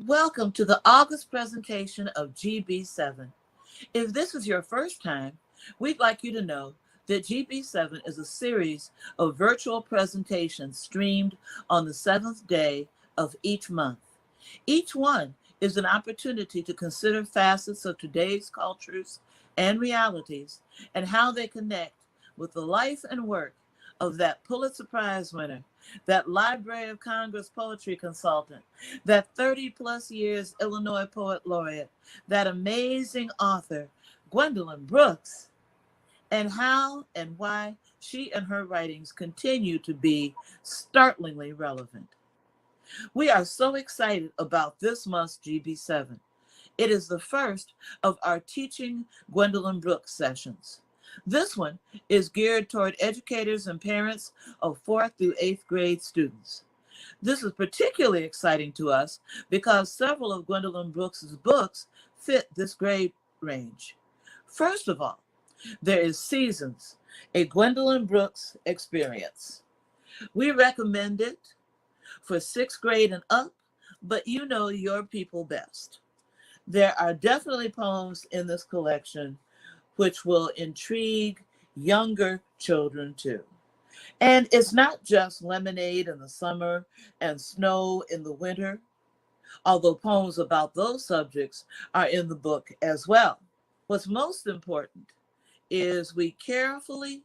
Welcome to the August presentation of GB7. If this is your first time, we'd like you to know that GB7 is a series of virtual presentations streamed on the 7th day of each month. Each one is an opportunity to consider facets of today's cultures and realities and how they connect with the life and work of that Pulitzer Prize winner, that Library of Congress poetry consultant, that 30+ years Illinois poet laureate, that amazing author, Gwendolyn Brooks, and how and why she and her writings continue to be startlingly relevant. We are so excited about this month's GB7. It is the first of our Teaching Gwendolyn Brooks sessions. This one is geared toward educators and parents of 4th through 8th grade students. This is particularly exciting to us because several of Gwendolyn Brooks's books fit this grade range. First of all, there is Seasons, a Gwendolyn Brooks experience. We recommend it for 6th grade and up, but you know your people best. There are definitely poems in this collection which will intrigue younger children too. And it's not just lemonade in the summer and snow in the winter, although poems about those subjects are in the book as well. What's most important is we carefully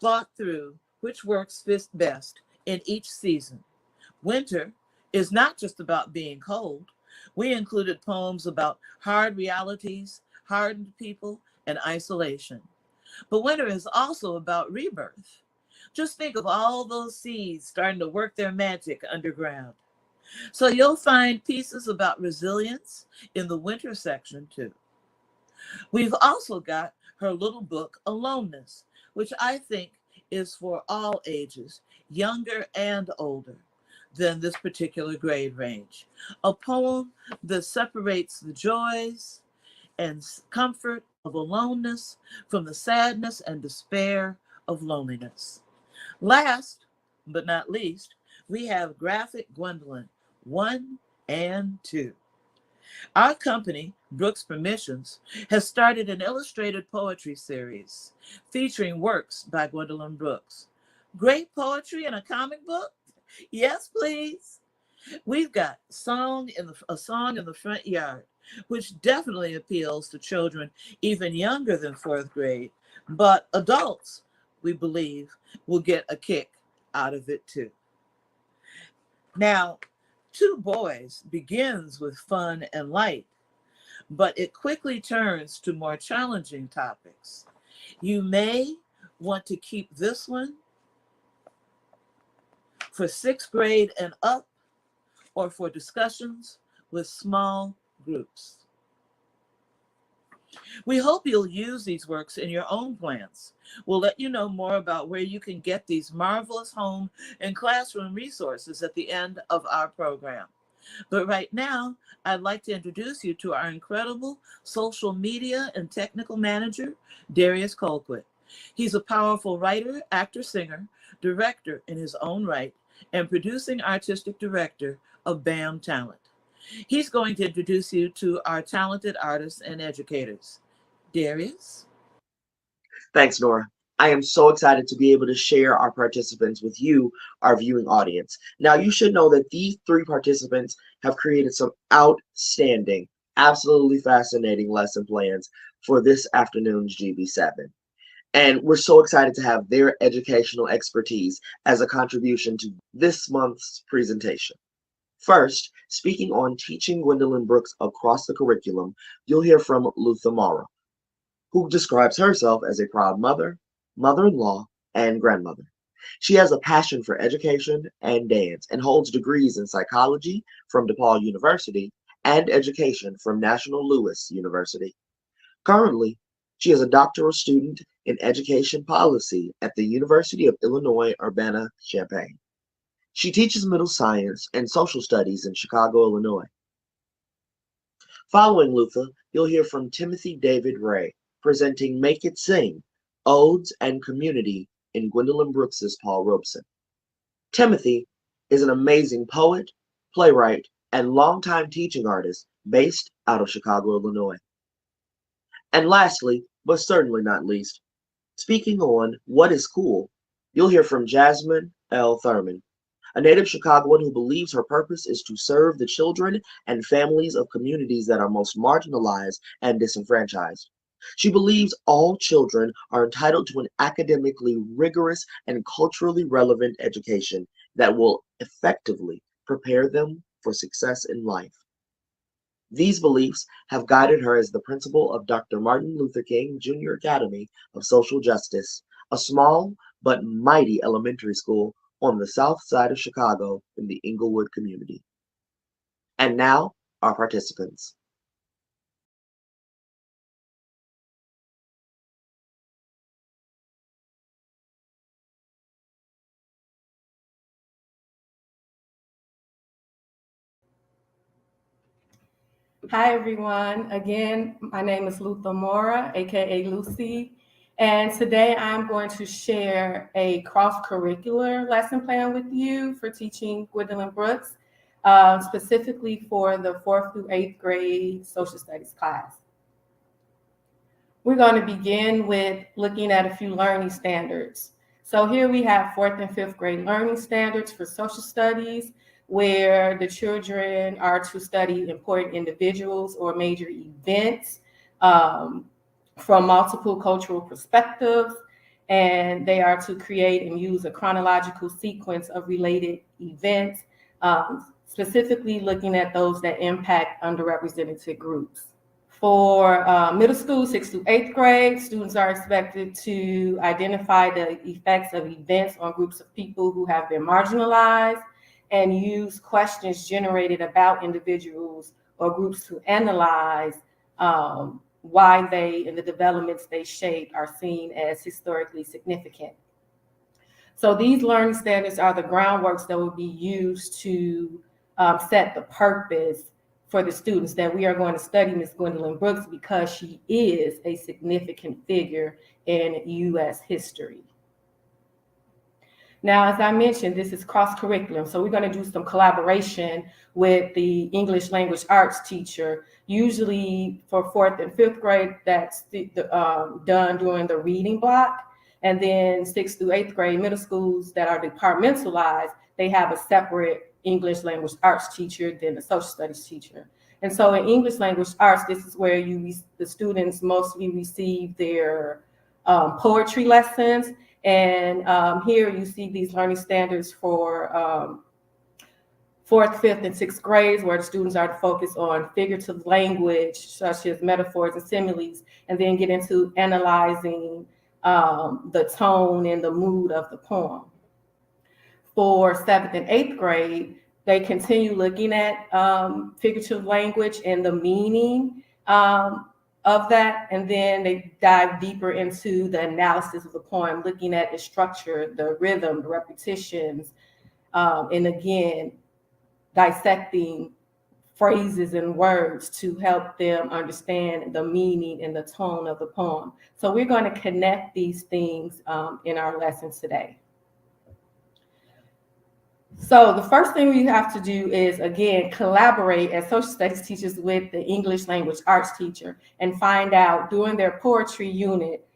thought through which works fit best in each season. Winter is not just about being cold. We included poems about hard realities, hardened people, and isolation. But winter is also about rebirth. Just think of all those seeds starting to work their magic underground. So you'll find pieces about resilience in the winter section too. We've also got her little book, Aloneness, which I think is for all ages, younger and older than this particular grade range. A poem that separates the joys and comfort of aloneness from the sadness and despair of loneliness. Last but not least, we have Graphic Gwendolyn 1 and 2. Our company, Brooks Permissions, has started an illustrated poetry series featuring works by Gwendolyn Brooks. Great poetry in a comic book? Yes, please. We've got a song in the front yard, which definitely appeals to children even younger than 4th grade, but adults, we believe, will get a kick out of it too. Now, Two Boys begins with fun and light, but it quickly turns to more challenging topics. You may want to keep this one for 6th grade and up, or for discussions with small groups. We hope you'll use these works in your own plans. We'll let you know more about where you can get these marvelous home and classroom resources at the end of our program. But right now, I'd like to introduce you to our incredible social media and technical manager, Darius Colquitt. He's a powerful writer, actor, singer, director in his own right, and producing artistic director of BAM Talent. He's going to introduce you to our talented artists and educators. Darius? Thanks, Nora. I am so excited to be able to share our participants with you, our viewing audience. Now, you should know that these 3 participants have created some outstanding, absolutely fascinating lesson plans for this afternoon's GB7. And we're so excited to have their educational expertise as a contribution to this month's presentation. First, speaking on teaching Gwendolyn Brooks across the curriculum, you'll hear from Lutha Maura, who describes herself as a proud mother, mother-in-law, and grandmother. She has a passion for education and dance and holds degrees in psychology from DePaul University and education from National Louis University. Currently, she is a doctoral student in education policy at the University of Illinois Urbana-Champaign. She teaches middle science and social studies in Chicago, Illinois. Following Lutha, you'll hear from Timothy David Rey, presenting Make It Sing, Odes and Community in Gwendolyn Brooks' Paul Robeson. Timothy is an amazing poet, playwright, and longtime teaching artist based out of Chicago, Illinois. And lastly, but certainly not least, speaking on What is Cool, you'll hear from Jasmine Thurmond, a native Chicagoan who believes her purpose is to serve the children and families of communities that are most marginalized and disenfranchised. She believes all children are entitled to an academically rigorous and culturally relevant education that will effectively prepare them for success in life. These beliefs have guided her as the principal of Dr. Martin Luther King Jr. Academy of Social Justice, a small but mighty elementary school on the south side of Chicago in the Inglewood community. And now, our participants. Hi, everyone. Again, my name is Lutha Maura, aka Lucy, and today I'm going to share a cross-curricular lesson plan with you for teaching Gwendolyn Brooks, specifically for the 4th through 8th grade social studies class. We're going to begin with looking at a few learning standards. So here we have 4th and 5th grade learning standards for social studies, where the children are to study important individuals or major events from multiple cultural perspectives, and they are to create and use a chronological sequence of related events, specifically looking at those that impact underrepresented groups. For middle school, 6th through 8th grade, students are expected to identify the effects of events on groups of people who have been marginalized, and use questions generated about individuals or groups to analyze why they and the developments they shaped are seen as historically significant. So these learning standards are the groundworks that will be used to set the purpose for the students that we are going to study Ms. Gwendolyn Brooks, because she is a significant figure in U.S. history. Now, as I mentioned, this is cross-curriculum, so we're going to do some collaboration with the English language arts teacher. Usually for 4th and 5th grade, that's done during the reading block. And then 6th through 8th grade middle schools that are departmentalized, they have a separate English language arts teacher than the social studies teacher. And so in English language arts, this is where the students mostly receive their poetry lessons. And here you see these learning standards for 4th, 5th, and 6th grades, where the students are to focus on figurative language, such as metaphors and similes, and then get into analyzing the tone and the mood of the poem. For 7th and 8th grade, they continue looking at figurative language and the meaning of that, and then they dive deeper into the analysis of the poem, looking at the structure, the rhythm, the repetitions, and again, dissecting phrases and words to help them understand the meaning and the tone of the poem. So we're going to connect these things in our lesson today. So the first thing we have to do is, again, collaborate as social studies teachers with the English language arts teacher and find out during their poetry unit,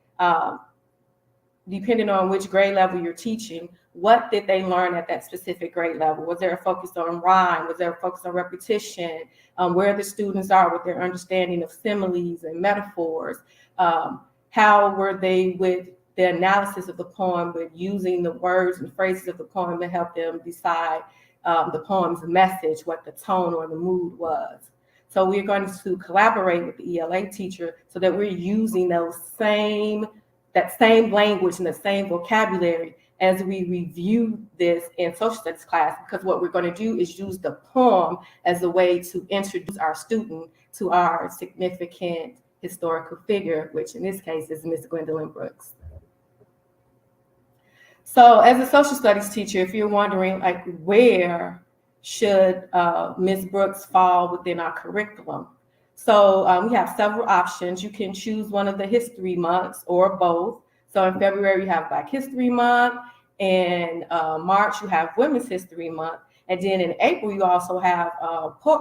depending on which grade level you're teaching, what did they learn at that specific grade level? Was there a focus on rhyme? Was there a focus on repetition? Where the students are with their understanding of similes and metaphors? How were they with the analysis of the poem, with using the words and phrases of the poem to help them decide the poem's message, what the tone or the mood was. So we're going to collaborate with the ELA teacher so that we're using that same language and the same vocabulary as we review this in social studies class, because what we're going to do is use the poem as a way to introduce our student to our significant historical figure, which in this case is Miss Gwendolyn Brooks. So as a social studies teacher, if you're wondering like where should Ms. Brooks fall within our curriculum? So we have several options. You can choose one of the history months or both. So in February, you have Black History Month. In March, you have Women's History Month. And then in April, you also have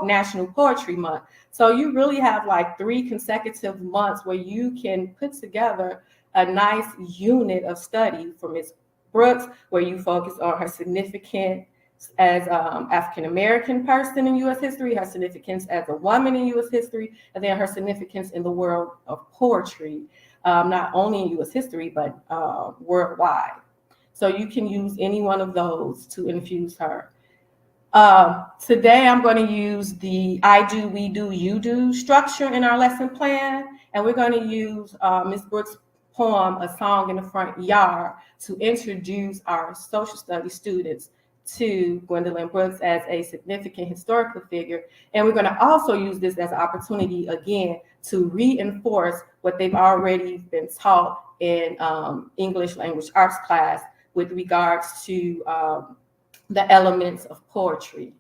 National Poetry Month. So you really have like 3 consecutive months where you can put together a nice unit of study for Ms. Brooks, where you focus on her significance as African-American person in U.S. history, her significance as a woman in U.S. history, and then her significance in the world of poetry, not only in U.S. history, but worldwide. So you can use any one of those to infuse her. Today, I'm going to use the I do, we do, you do structure in our lesson plan, and we're going to use Ms. Brooks' poem, A Song in the Front Yard, to introduce our social studies students to Gwendolyn Brooks as a significant historical figure. And we're going to also use this as an opportunity, again, to reinforce what they've already been taught in English language arts class with regards to the elements of poetry.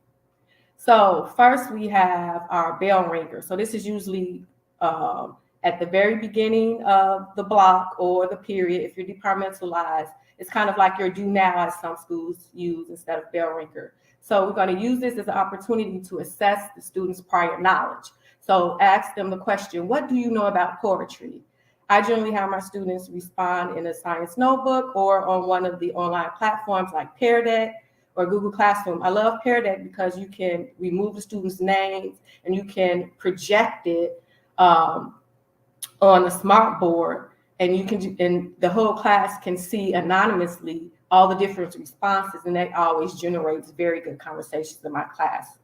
So first we have our bell ringer. So this is usually at the very beginning of the block or the period. If you're departmentalized, it's kind of like your do now, as some schools use, instead of bell ringer. So we're going to use this as an opportunity to assess the students' prior knowledge. So ask them the question, what do you know about poetry? I generally have my students respond in a science notebook or on one of the online platforms like Pear Deck or Google Classroom. I love Pear Deck because you can remove the students' names and you can project it on a smart board, and you can, and the whole class can see anonymously all the different responses, and that always generates very good conversations in my class.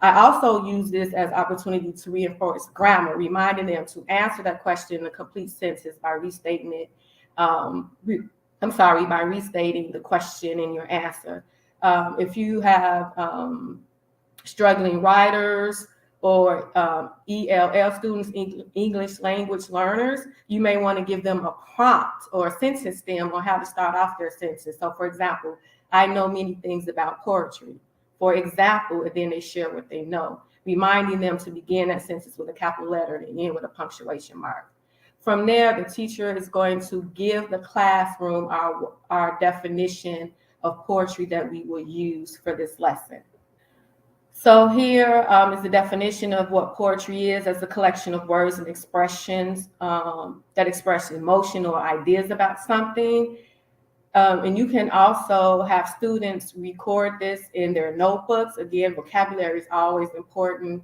I also use this as opportunity to reinforce grammar, reminding them to answer that question in a complete sentence by restating it. By restating the question in your answer. If you have struggling writers or ELL students, English language learners, you may want to give them a prompt or a sentence stem on how to start off their sentence. So for example, I know many things about poetry. For example, and then they share what they know, reminding them to begin that sentence with a capital letter and end with a punctuation mark. From there, the teacher is going to give the classroom our definition of poetry that we will use for this lesson. So here is the definition of what poetry is as a collection of words and expressions that express emotion or ideas about something. And you can also have students record this in their notebooks. Again, vocabulary is always important.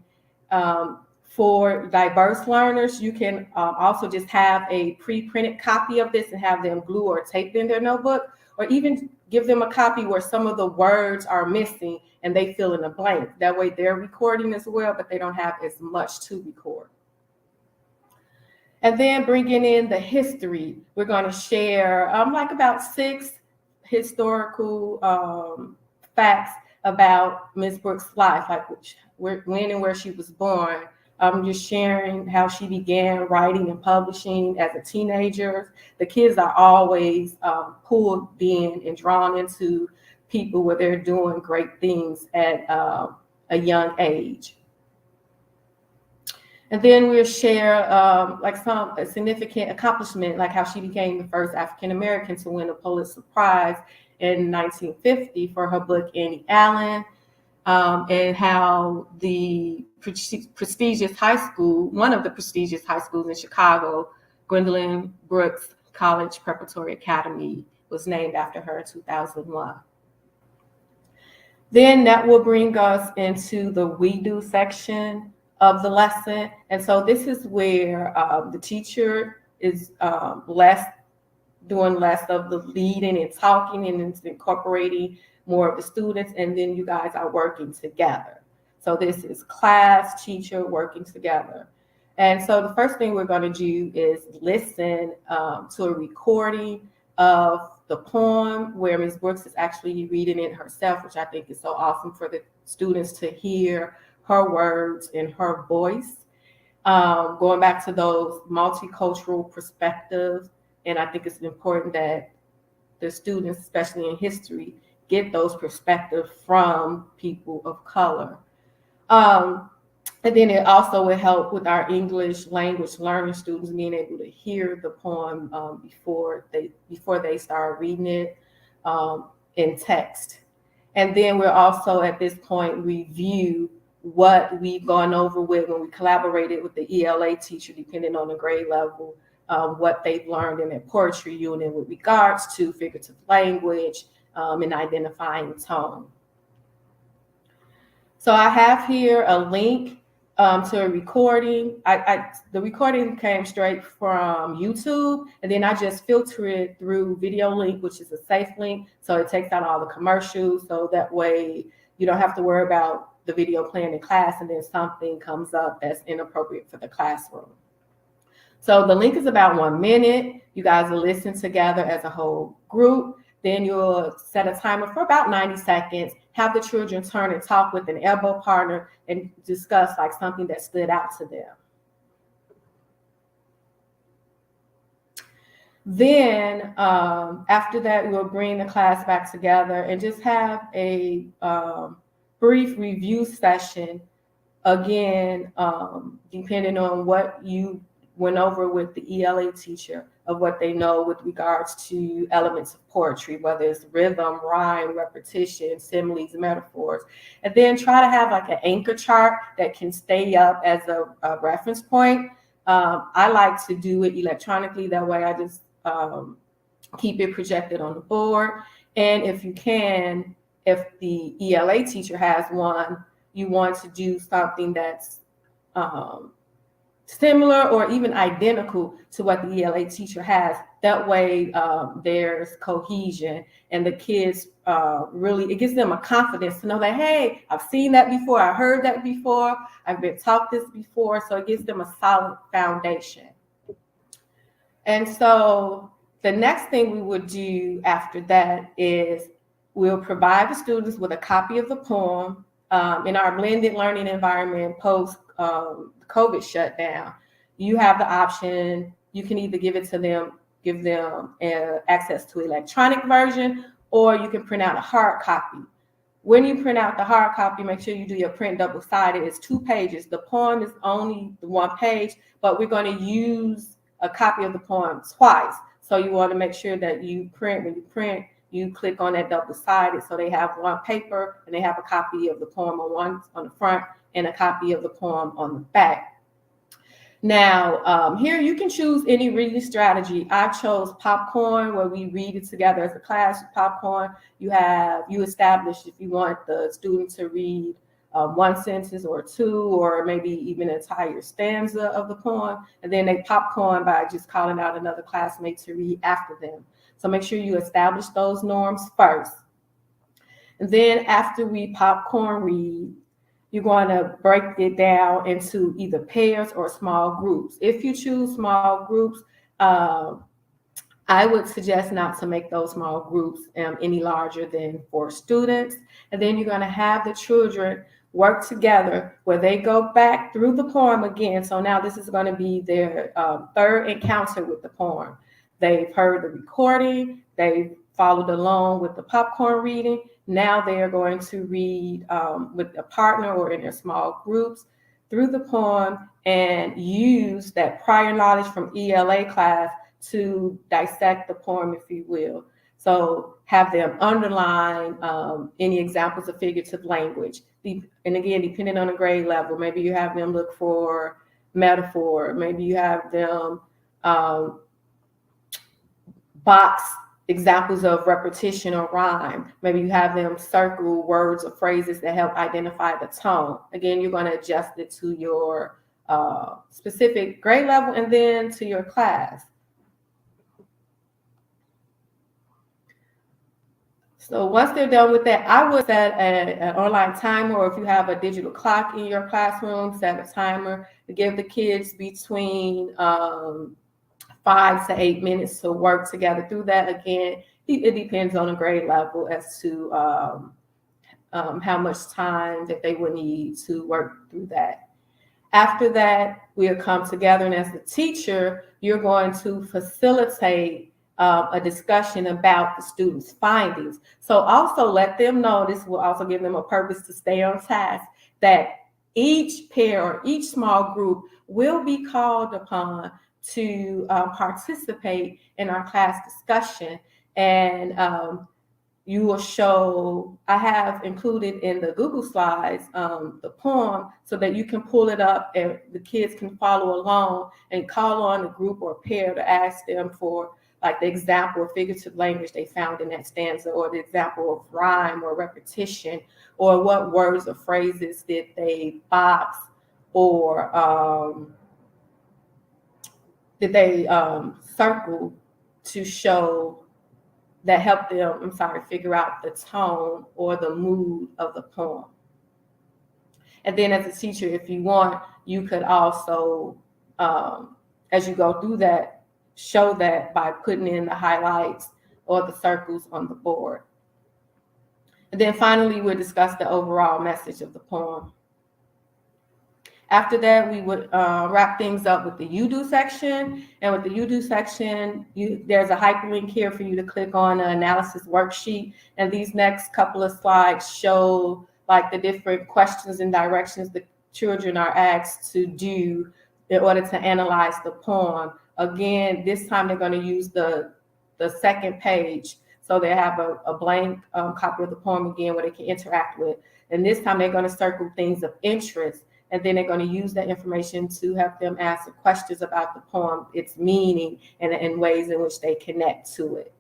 For diverse learners, you can also just have a pre-printed copy of this and have them glue or tape in their notebook, or even give them a copy where some of the words are missing and they fill in a blank. That way they're recording as well, but they don't have as much to record. And then bringing in the history, we're going to share like about 6 historical facts about Ms. Brooks' life, like when and where she was born. Just sharing how she began writing and publishing as a teenager. The kids are always pulled in and drawn into people where they're doing great things at a young age. And then we'll share a significant accomplishment, like how she became the first African-American to win a Pulitzer Prize in 1950 for her book Annie Allen, and how the prestigious high school, one of the prestigious high schools in Chicago, Gwendolyn Brooks College Preparatory Academy, was named after her in 2001. Then that will bring us into the we do section of the lesson. And so this is where the teacher is doing less of the leading and talking, and it's incorporating more of the students, and then you guys are working together. So this is class, teacher working together. And so the first thing we're going to do is listen to a recording of the poem where Ms. Brooks is actually reading it herself, which I think is so awesome for the students to hear her words in her voice. Going back to those multicultural perspectives, and I think it's important that the students, especially in history, get those perspectives from people of color. And then it also will help with our English language learning students being able to hear the poem before they start reading it in text. And then we'll also at this point review what we've gone over with when we collaborated with the ELA teacher, depending on the grade level, what they've learned in their poetry unit with regards to figurative language and identifying tone. So I have here a link to a recording. The recording came straight from YouTube, and then I just filter it through Video Link, which is a safe link. So it takes out all the commercials, so that way you don't have to worry about the video playing in class and then something comes up that's inappropriate for the classroom. So the link is about 1 minute. You guys will listen together as a whole group. Then you'll set a timer for about 90 seconds, have the children turn and talk with an elbow partner and discuss like something that stood out to them. Then after that, we'll bring the class back together and just have a brief review session, again, depending on what you went over with the ELA teacher of what they know with regards to elements of poetry, whether it's rhythm, rhyme, repetition, similes, metaphors, and then try to have like an anchor chart that can stay up as a reference point. I like to do it electronically. That way I just keep it projected on the board. And if you can, if the ELA teacher has one, you want to do something that's similar or even identical to what the ELA teacher has. That way there's cohesion and the kids really, it gives them a confidence to know that, hey, I've seen that before, I heard that before, I've been taught this before. So it gives them a solid foundation. And so the next thing we would do after that is we'll provide the students with a copy of the poem in our blended learning environment post COVID shutdown. You have the option, you can either give it to them, give them access to electronic version, or you can print out a hard copy. When you print out the hard copy, make sure you do your print double-sided. It's 2 pages. The poem is only the 1 page, but we're going to use a copy of the poem twice. So you want to make sure that you print, when you print, you click on that double-sided so they have 1 paper and they have a copy of the poem on the front and a copy of the poem on the back. Now, here you can choose any reading strategy. I chose popcorn, where we read it together as a class. Popcorn, you establish if you want the student to read 1 sentence or 2, or maybe even an entire stanza of the poem, and then they popcorn by just calling out another classmate to read after them. So make sure you establish those norms first. And then after we popcorn read, you're going to break it down into either pairs or small groups. If you choose small groups, I would suggest not to make those small groups any larger than 4 students. And then you're going to have the children work together where they go back through the poem again. So now this is going to be their 3rd encounter with the poem. They've heard the recording, they've followed along with the popcorn reading. Now they are going to read with a partner or in their small groups through the poem and use that prior knowledge from ELA class to dissect the poem, if you will. So have them underline any examples of figurative language. And again, depending on the grade level, maybe you have them look for metaphor, maybe you have them box examples of repetition or rhyme. Maybe you have them circle words or phrases that help identify the tone. Again, you're going to adjust it to your specific grade level and then to your class. So once they're done with that, I would set an online timer, or if you have a digital clock in your classroom, set a timer to give the kids between 5 to 8 minutes to work together through that. Again, it depends on the grade level as to how much time that they would need to work through that. After that, we'll come together, and as the teacher, you're going to facilitate a discussion about the students' findings. So also let them know, this will also give them a purpose to stay on task, that each pair or each small group will be called upon to participate in our class discussion. And you will show, I have included in the Google Slides the poem so that you can pull it up and the kids can follow along and call on a group or pair to ask them for like the example of figurative language they found in that stanza, or the example of rhyme or repetition, or what words or phrases did they box, or did they circle to show that help them, figure out the tone or the mood of the poem. And then as a teacher, if you want, you could also, as you go through that, show that by putting in the highlights or the circles on the board. And then finally, we'll discuss the overall message of the poem. After that, we would wrap things up with the You Do section. And with the You Do section, there's a hyperlink here for you to click on an analysis worksheet. And these next couple of slides show like the different questions and directions the children are asked to do in order to analyze the poem. Again, this time they're going to use the second page. So they have a blank copy of the poem again where they can interact with. And this time they're going to circle things of interest. And then they're going to use that information to help them answer questions about the poem, its meaning, and ways in which they connect to it.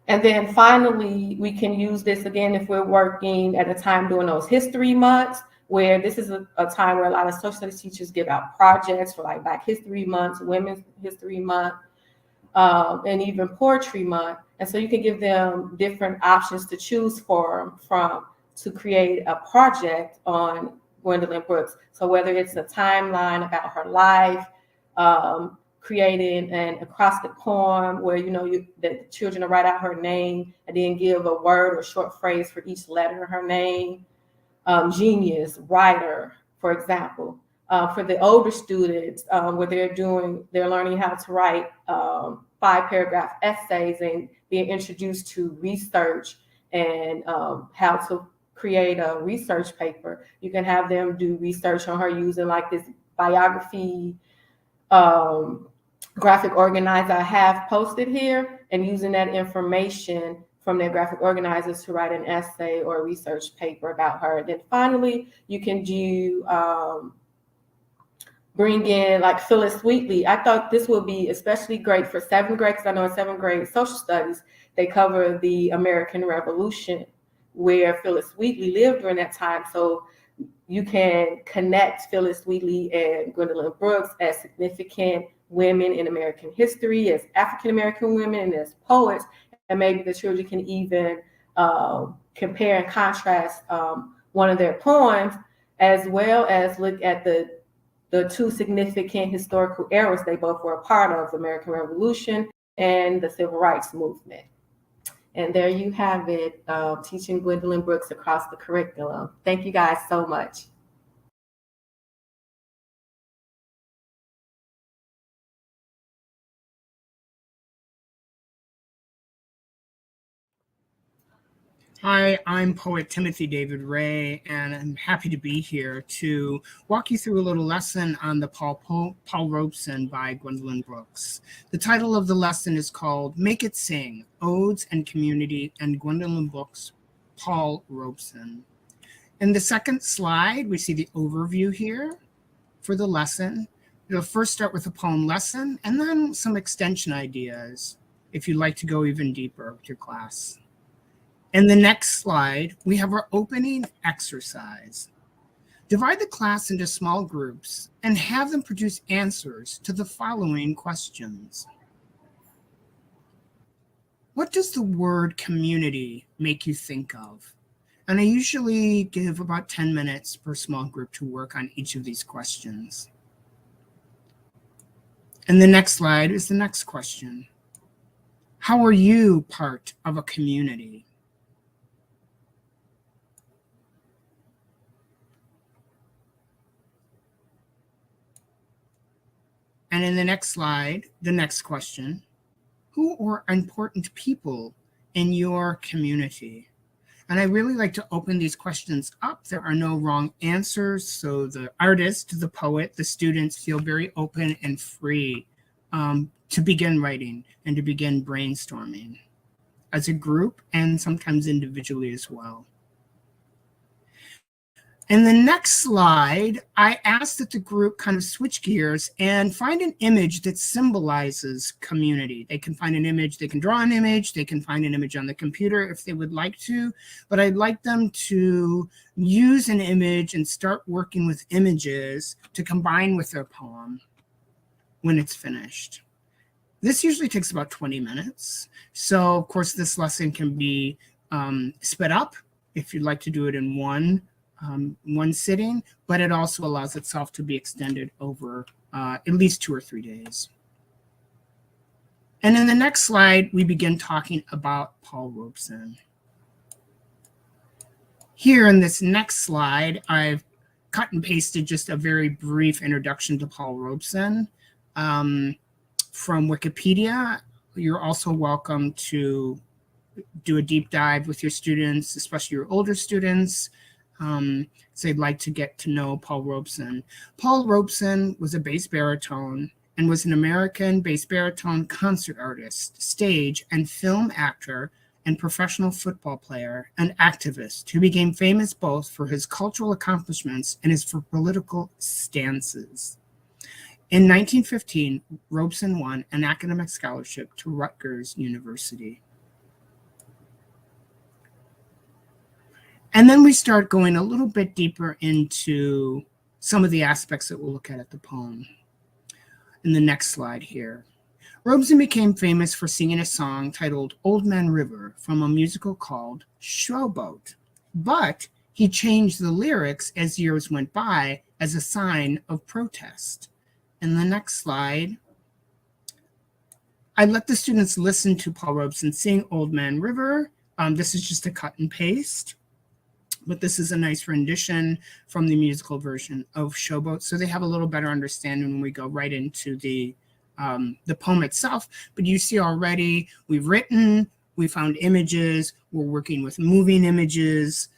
And then finally, we can use this again if we're working at a time during those history months, where this is a time where a lot of social studies teachers give out projects for like Black History Month, Women's History Month, and even Poetry Month. And so you can give them different options to choose from to create a project on Gwendolyn Brooks. So whether it's a timeline about her life, creating an acrostic poem where the children will write out her name and then give a word or short phrase for each letter of her name. Genius, writer, for example. For the older students, where they're learning how to write 5-paragraph essays and being introduced to research and how to create a research paper. You can have them do research on her using like this biography graphic organizer I have posted here, and using that information from their graphic organizers to write an essay or a research paper about her. Then finally, you can do bring in like Phyllis Wheatley. I thought this would be especially great for 7th grade, because I know in 7th grade social studies, they cover the American Revolution, where Phyllis Wheatley lived during that time. So you can connect Phyllis Wheatley and Gwendolyn Brooks as significant women in American history, as African-American women, and as poets. And maybe the children can even compare and contrast one of their poems, as well as look at the two significant historical eras they both were a part of, the American Revolution and the Civil Rights Movement. And there you have it, teaching Gwendolyn Brooks across the curriculum. Thank you guys so much. Hi, I'm poet Timothy David Rey, and I'm happy to be here to walk you through a little lesson on the Paul Robeson by Gwendolyn Brooks. The title of the lesson is called Make It Sing, Odes and Community, and Gwendolyn Brooks, Paul Robeson. In the second slide, we see the overview here for the lesson. It'll first start with a poem lesson, and then some extension ideas if you'd like to go even deeper with your class. In the next slide, we have our opening exercise. Divide the class into small groups and have them produce answers to the following questions. What does the word community make you think of? And I usually give about 10 minutes per small group to work on each of these questions. And the next slide is the next question. How are you part of a community? And in the next slide, the next question, who are important people in your community? And I really like to open these questions up. There are no wrong answers. So the artist, the poet, the students feel very open and free to begin writing and to begin brainstorming as a group and sometimes individually as well. In the next slide, I asked that the group kind of switch gears and find an image that symbolizes community. They can find an image, they can draw an image, they can find an image on the computer if they would like to, but I'd like them to use an image and start working with images to combine with their poem when it's finished. This usually takes about 20 minutes. So of course, this lesson can be sped up if you'd like to do it in one sitting, but it also allows itself to be extended over at least 2 or 3 days. And in the next slide, we begin talking about Paul Robeson. Here in this next slide, I've cut and pasted just a very brief introduction to Paul Robeson from Wikipedia. You're also welcome to do a deep dive with your students, especially your older students. So they'd like to get to know Paul Robeson. Paul Robeson was a bass baritone and was an American bass baritone concert artist, stage and film actor, and professional football player and activist who became famous both for his cultural accomplishments and his political stances. In 1915, Robeson won an academic scholarship to Rutgers University. And then we start going a little bit deeper into some of the aspects that we'll look at the poem. In the next slide here. Robeson became famous for singing a song titled Old Man River from a musical called Showboat. But he changed the lyrics as years went by as a sign of protest. In the next slide, I let the students listen to Paul Robeson sing Old Man River. This is just a cut and paste. But this is a nice rendition from the musical version of Showboat. So they have a little better understanding when we go right into the poem itself. But you see already, we've written, we found images, we're working with moving images,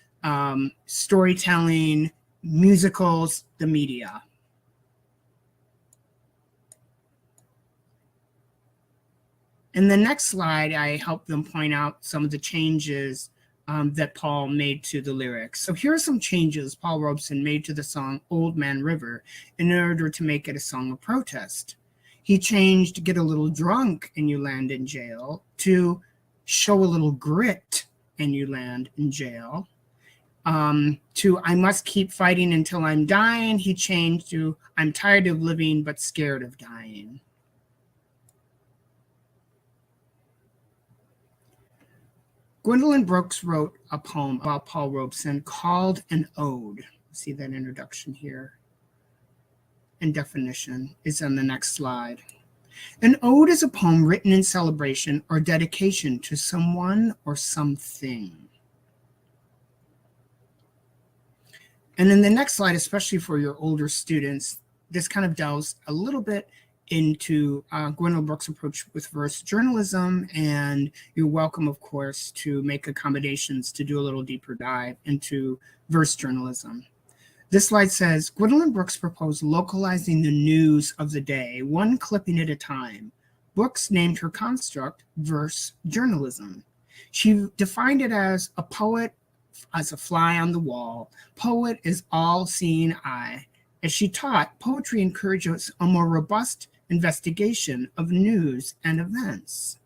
storytelling, musicals, the media. In the next slide, I help them point out some of the changes that Paul made to the lyrics. So here are some changes Paul Robeson made to the song Old Man River in order to make it a song of protest. He changed Get a Little Drunk and You Land in Jail to Show a Little Grit and You Land in Jail. To I Must Keep Fighting Until I'm Dying, he changed to I'm Tired of Living but Scared of Dying. Gwendolyn Brooks wrote a poem about Paul Robeson called An Ode. See that introduction here. And definition is on the next slide. An ode is a poem written in celebration or dedication to someone or something. And in the next slide, especially for your older students, this kind of delves a little bit into Gwendolyn Brooks' approach with verse journalism, and you're welcome, of course, to make accommodations to do a little deeper dive into verse journalism. This slide says, Gwendolyn Brooks proposed localizing the news of the day, one clipping at a time. Brooks named her construct verse journalism. She defined it as a poet as a fly on the wall. Poet is all-seeing eye. As she taught, poetry encourages a more robust investigation of news and events.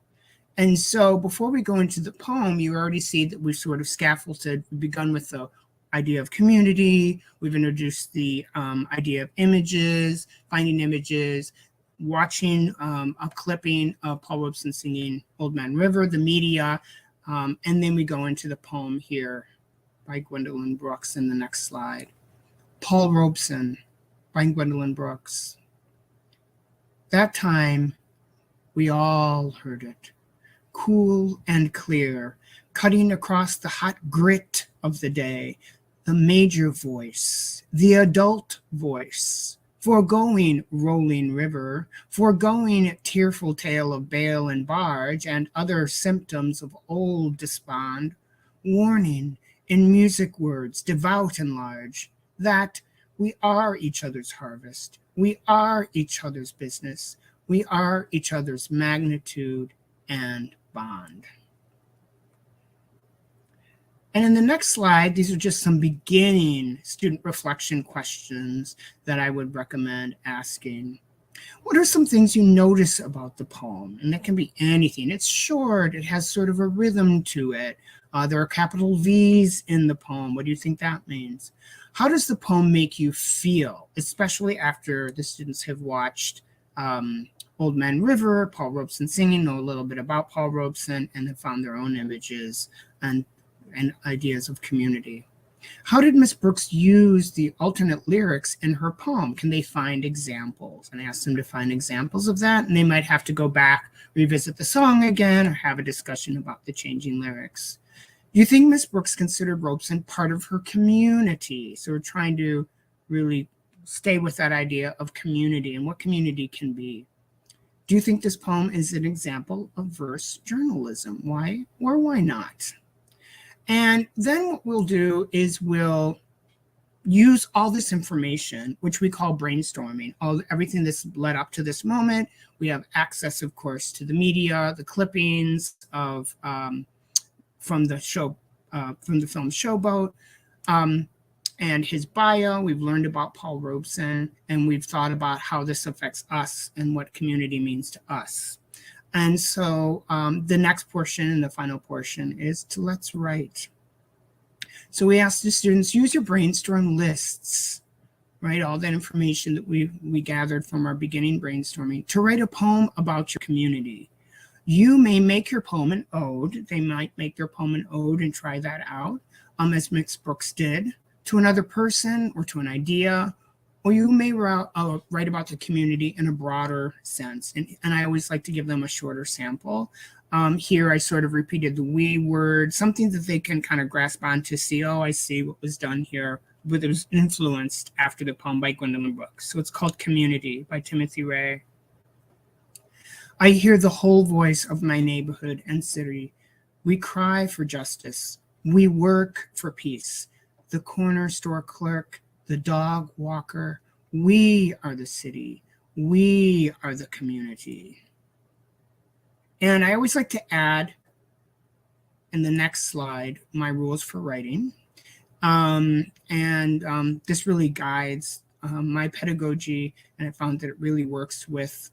And so before we go into the poem, you already see that we've sort of scaffolded, begun with the idea of community, we've introduced the idea of images, finding images, watching a clipping of Paul Robeson singing Old Man River, the media, and then we go into the poem here by Gwendolyn Brooks in the next slide. Paul Robeson by Gwendolyn Brooks. That time, we all heard it, cool and clear, cutting across the hot grit of the day, the major voice, the adult voice, foregoing rolling river, foregoing tearful tale of bale and barge and other symptoms of old despond, warning in music words devout and large that we are each other's harvest, we are each other's business, we are each other's magnitude and bond. And in the next slide, these are just some beginning student reflection questions that I would recommend asking. What are some things you notice about the poem? And that can be anything. It's short, it has sort of a rhythm to it. There are capital V's in the poem. What do you think that means? How does the poem make you feel, especially after the students have watched Old Man River, Paul Robeson singing, know a little bit about Paul Robeson, and have found their own images and ideas of community. How did Miss Brooks use the alternate lyrics in her poem? Can they find examples? And I asked them to find examples of that, and they might have to go back, revisit the song again, or have a discussion about the changing lyrics. Do you think Miss Brooks considered Robeson part of her community? So we're trying to really stay with that idea of community and what community can be. Do you think this poem is an example of verse journalism? Why or why not? And then what we'll do is we'll use all this information, which we call brainstorming, everything that's led up to this moment. We have access, of course, to the media, the clippings of from the show, from the film Showboat, and his bio. We've learned about Paul Robeson, and we've thought about how this affects us and what community means to us. And so the next portion and the final portion is to let's write. So we asked the students, use your brainstorm lists, right? All that information that we gathered from our beginning brainstorming to write a poem about your community. You may make your poem an ode. They might make their poem an ode and try that out, as Miss Brooks did, to another person or to an idea. Or you may write about the community in a broader sense. And I always like to give them a shorter sample. Here I sort of repeated the we word, something that they can kind of grasp on to see, oh, I see what was done here, but it was influenced after the poem by Gwendolyn Brooks. So it's called Community by David Rey. I hear the whole voice of my neighborhood and city. We cry for justice. We work for peace. The corner store clerk, the dog walker, we are the city. We are the community. And I always like to add in the next slide my rules for writing. This really guides my pedagogy, and I found that it really works with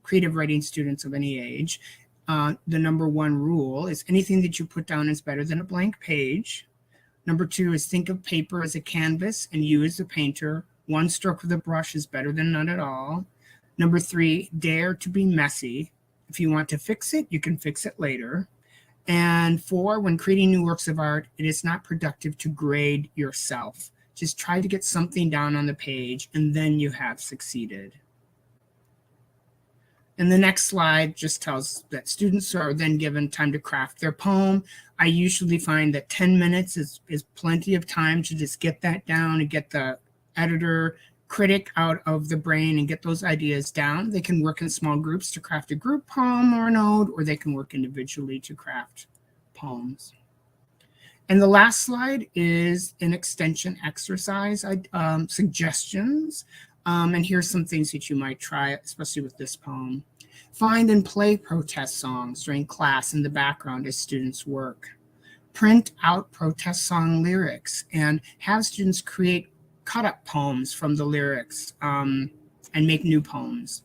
creative writing students of any age. The number one rule is anything that you put down is better than a blank page. Number two is think of paper as a canvas and you as a painter. One stroke with a brush is better than none at all. Number three, dare to be messy. If you want to fix it, you can fix it later. And four, when creating new works of art, it is not productive to grade yourself. Just try to get something down on the page and then you have succeeded. And the next slide just tells that students are then given time to craft their poem. I usually find that 10 minutes is plenty of time to just get that down and get the editor, critic out of the brain and get those ideas down. They can work in small groups to craft a group poem or an ode, or they can work individually to craft poems. And the last slide is an extension exercise suggestions. And here's some things that you might try, especially with this poem. Find and play protest songs during class in the background as students work. Print out protest song lyrics and have students create cut-up poems from the lyrics and make new poems.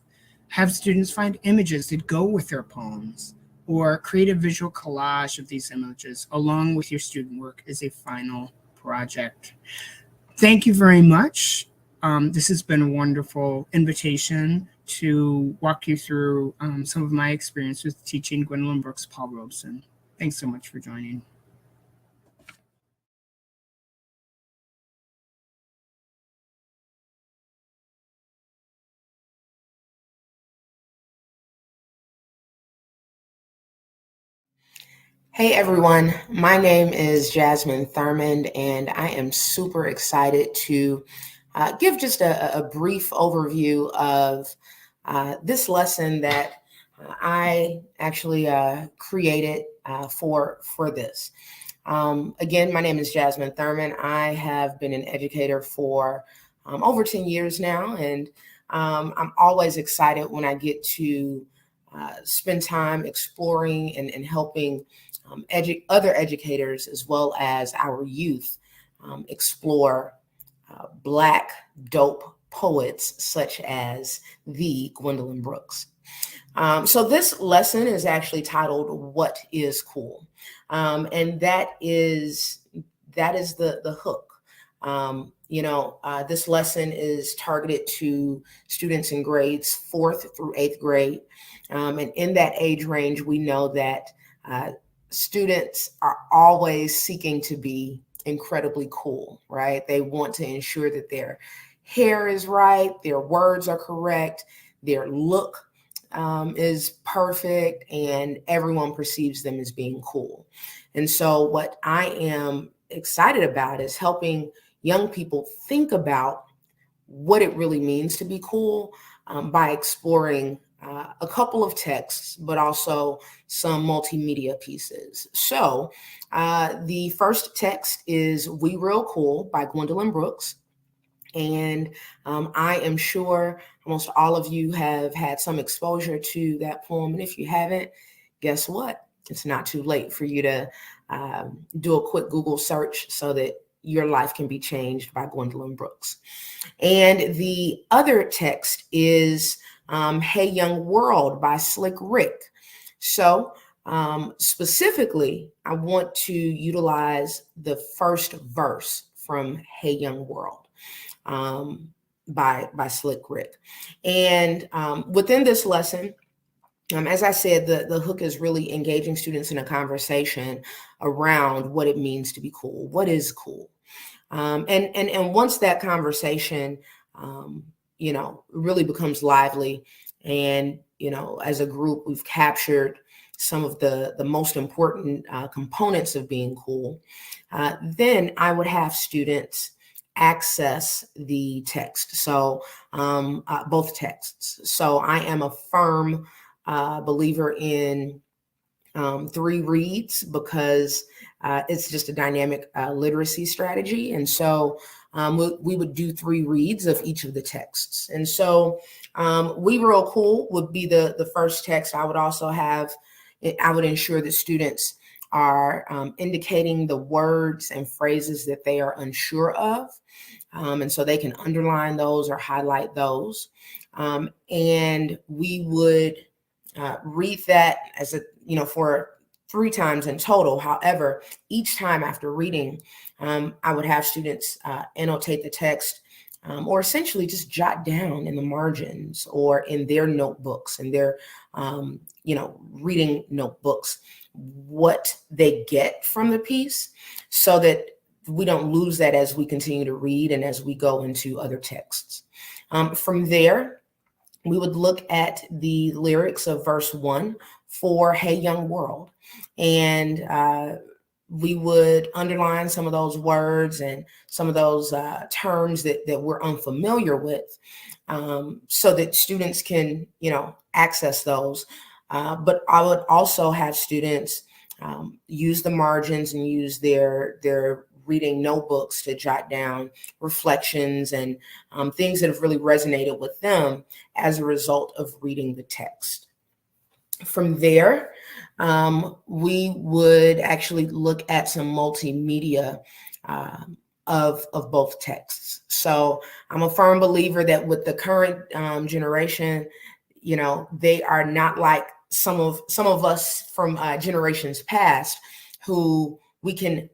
Have students find images that go with their poems or create a visual collage of these images along with your student work as a final project. Thank you very much. This has been a wonderful invitation to walk you through some of my experience with teaching Gwendolyn Brooks, Paul Robeson. Thanks so much for joining. Hey everyone, my name is Jasmine Thurmond, and I am super excited to give just a brief overview of this lesson that I actually created for this. Again, my name is Jasmine Thurmond. I have been an educator for over 10 years now, and I'm always excited when I get to spend time exploring and helping other educators as well as our youth explore Black dope poets such as the Gwendolyn Brooks. So this lesson is actually titled "What is Cool?" And that is the hook. This lesson is targeted to students in grades 4th through 8th grade. And in that age range, we know that students are always seeking to be incredibly cool, right? They want to ensure that their hair is right, their words are correct, their look is perfect, and everyone perceives them as being cool. And so what I am excited about is helping young people think about what it really means to be cool by exploring a couple of texts, but also some multimedia pieces. So the first text is "We Real Cool" by Gwendolyn Brooks. And I am sure almost all of you have had some exposure to that poem. And if you haven't, guess what? It's not too late for you to do a quick Google search so that your life can be changed by Gwendolyn Brooks. And the other text is "Hey Young World" by Slick Rick. So specifically, I want to utilize the first verse from "Hey Young World" by Slick Rick. And within this lesson, as I said, the hook is really engaging students in a conversation around what it means to be cool. What is cool? And once that conversation, really becomes lively, and as a group, we've captured some of the most important components of being cool. Then I would have students access the text. So both texts. So I am a firm believer in 3 reads because it's just a dynamic literacy strategy. And so we would do 3 reads of each of the texts. And so "We Real Cool" would be the first text. I would ensure that students are indicating the words and phrases that they are unsure of. And so they can underline those or highlight those. And we would read that for 3 times in total. However, each time after reading, I would have students annotate the text or essentially just jot down in the margins or in their notebooks and their, reading notebooks what they get from the piece so that we don't lose that as we continue to read and as we go into other texts. From there, we would look at the lyrics of verse 1 for "Hey Young World." And we would underline some of those words and some of those terms that we're unfamiliar with so that students can, access those. But I would also have students use the margins and use their reading notebooks to jot down reflections and things that have really resonated with them as a result of reading the text. From there, we would actually look at some multimedia of both texts. So I'm a firm believer that with the current generation, they are not like some of us from generations past who we can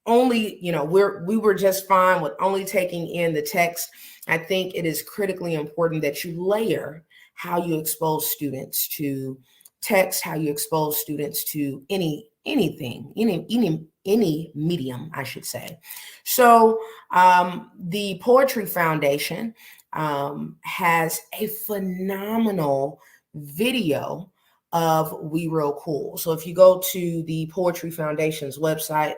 only, we were just fine with only taking in the text. I think it is critically important that you layer how you expose students to text, how you expose students to anything, any medium, I should say. So the Poetry Foundation has a phenomenal video of We Real Cool. So if you go to the Poetry Foundation's website,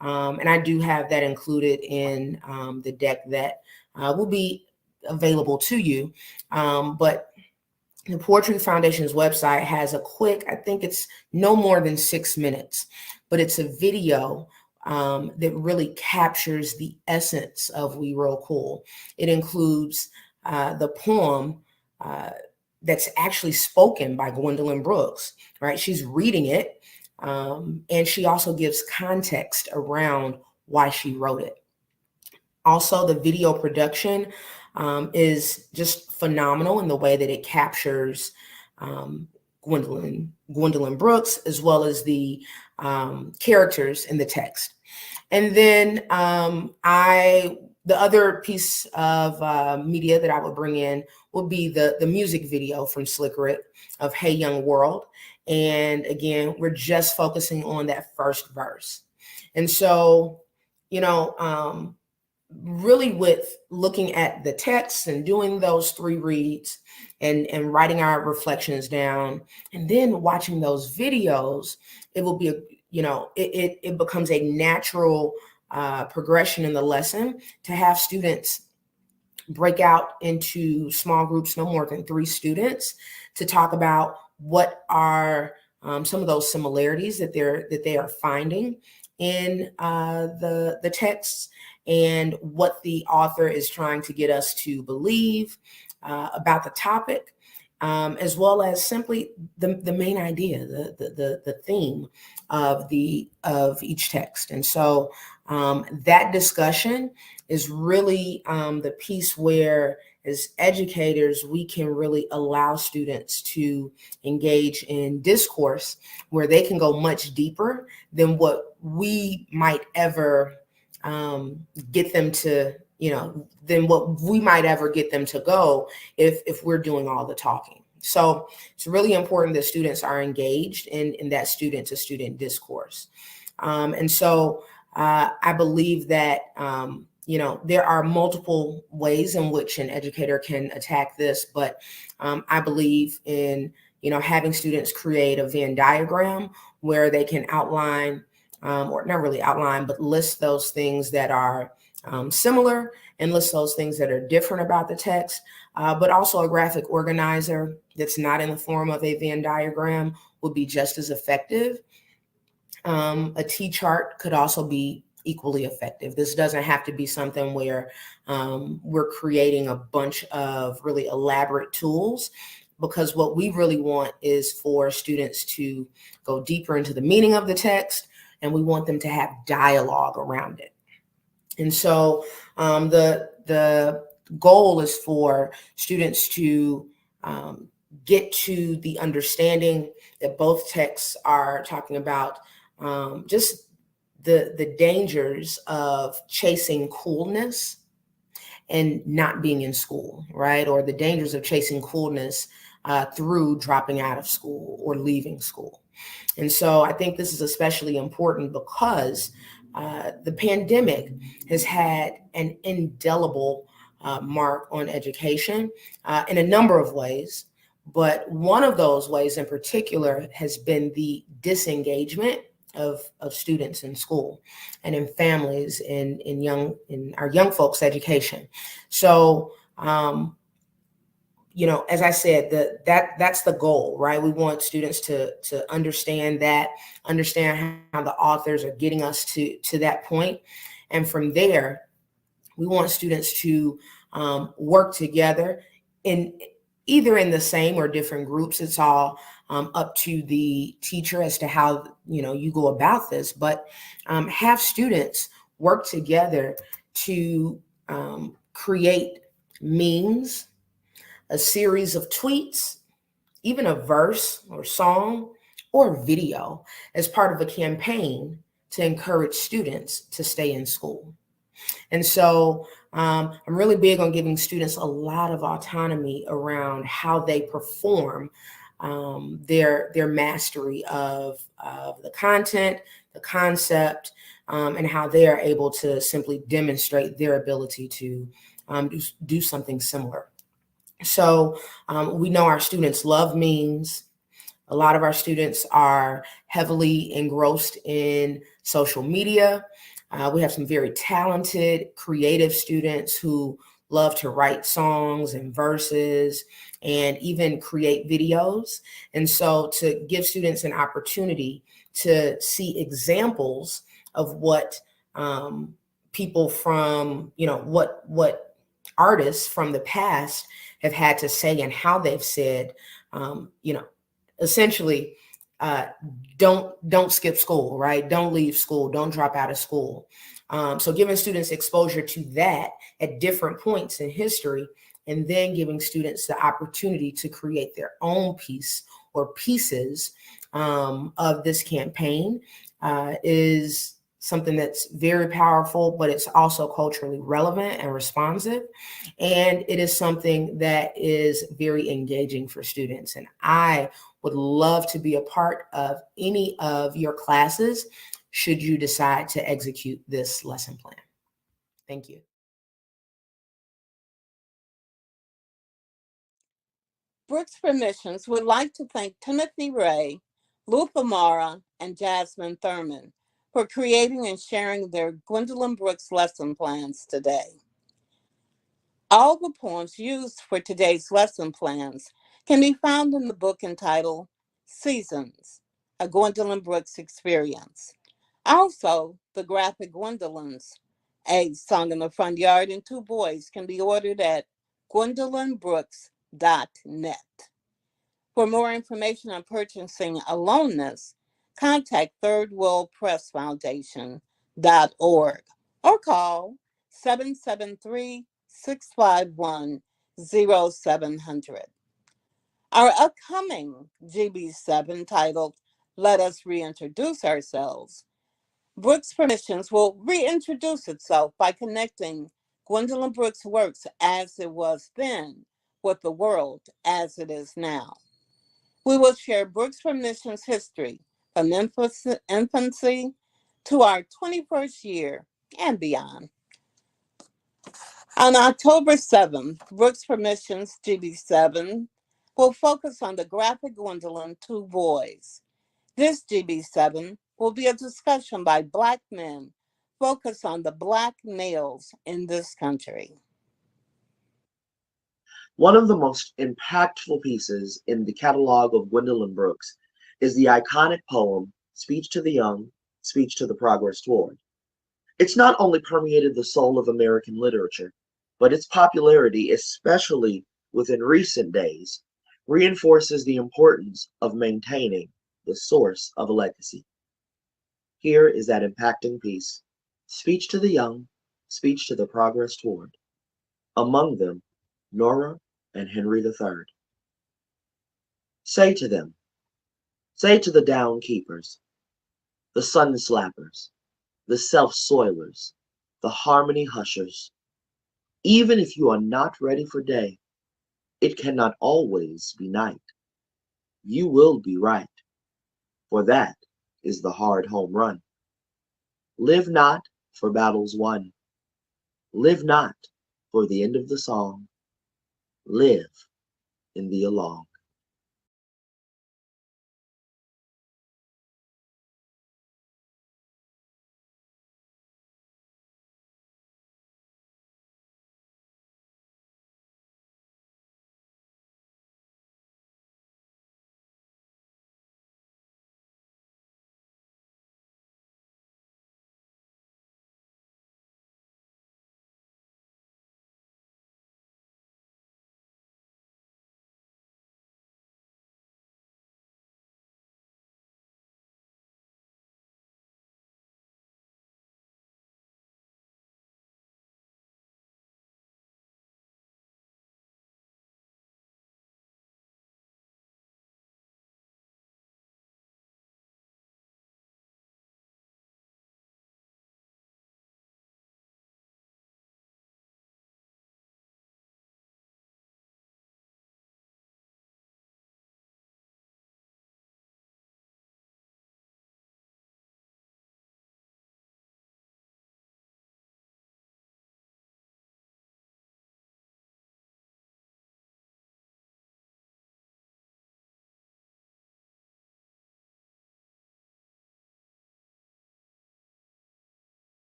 and I do have that included in the deck that will be available to you, but the Poetry Foundation's website has a quick, I think it's no more than 6 minutes, but it's a video that really captures the essence of We Real Cool. It includes the poem that's actually spoken by Gwendolyn Brooks, right? She's reading it, and she also gives context around why she wrote it. Also, the video production is just phenomenal in the way that it captures Gwendolyn Brooks, as well as the characters in the text. And then the other piece of media that I would bring in would be the music video from Slick Rick of Hey Young World. And again, we're just focusing on that first verse. And so, you know, really with looking at the text and doing those 3 reads and writing our reflections down and then watching those videos, it will be, it becomes a natural progression in the lesson to have students break out into small groups, no more than 3 students, to talk about what are some of those similarities that they are finding in the texts, and what the author is trying to get us to believe about the topic, as well as simply the main idea, the theme of each text. And so that discussion is really the piece where, as educators, we can really allow students to engage in discourse where they can go much deeper than what we might ever get them to, than what we might ever get them to go if we're doing all the talking. So it's really important that students are engaged in that student-to-student discourse. And so I believe that, there are multiple ways in which an educator can attack this, but I believe in, having students create a Venn diagram where they can outline, or not really outline, but list those things that are similar and list those things that are different about the text, but also a graphic organizer that's not in the form of a Venn diagram would be just as effective. A T-chart could also be equally effective. This doesn't have to be something where we're creating a bunch of really elaborate tools, because what we really want is for students to go deeper into the meaning of the text, and we want them to have dialogue around it. And so the goal is for students to get to the understanding that both texts are talking about just the dangers of chasing coolness and not being in school, right? Or the dangers of chasing coolness through dropping out of school or leaving school. And so I think this is especially important because the pandemic has had an indelible mark on education in a number of ways. But one of those ways in particular has been the disengagement of students in school and in families and in our young folks' education. So, as I said, that's the goal, right? We want students to understand how the authors are getting us to that point. And from there, we want students to work together either in the same or different groups. It's all up to the teacher as to how you go about this, but have students work together to create memes, a series of tweets, even a verse or song or video as part of a campaign to encourage students to stay in school. And so I'm really big on giving students a lot of autonomy around how they perform their mastery of the content, the concept, and how they are able to simply demonstrate their ability to do something similar. So we know our students love memes. A lot of our students are heavily engrossed in social media. We have some very talented, creative students who love to write songs and verses and even create videos. And so to give students an opportunity to see examples of what people from, what artists from the past have had to say and how they've said, essentially, don't skip school, right? Don't leave school, don't drop out of school. So giving students exposure to that at different points in history, and then giving students the opportunity to create their own piece or pieces of this campaign is something that's very powerful, but it's also culturally relevant and responsive. And it is something that is very engaging for students. And I would love to be a part of any of your classes should you decide to execute this lesson plan. Thank you. Brooks Permissions would like to thank David Rey, Lutha Maura, and Jasmine Thurmond for creating and sharing their Gwendolyn Brooks lesson plans today. All the poems used for today's lesson plans can be found in the book entitled Seasons, A Gwendolyn Brooks Experience. Also, the graphic Gwendolyn's, A Song in the Front Yard and Two Boys can be ordered at gwendolynbrooks.net. For more information on purchasing Aloneness, contact thirdworldpressfoundation.org or call 773-651-0700. Our upcoming GB7 titled Let Us Reintroduce Ourselves, Brooks Permissions will reintroduce itself by connecting Gwendolyn Brooks' works as it was then with the world as it is now. We will share Brooks Permissions history from infancy to our 21st year and beyond. On October 7th, Brooks Permissions GB7 will focus on the graphic Gwendolyn Two Boys. This GB7 will be a discussion by Black men focused on the Black males in this country. One of the most impactful pieces in the catalog of Gwendolyn Brooks is the iconic poem, Speech to the Young, Speech to the Progress Toward. It's not only permeated the soul of American literature, but its popularity, especially within recent days, reinforces the importance of maintaining the source of a legacy. Here is that impacting piece, Speech to the Young, Speech to the Progress Toward. Among them, Nora and Henry III. Say to them, say to the down keepers, the sun slappers, the self-soilers, the harmony hushers, even if you are not ready for day, it cannot always be night. You will be right, for that is the hard home run. Live not for battles won. Live not for the end of the song. Live in the along.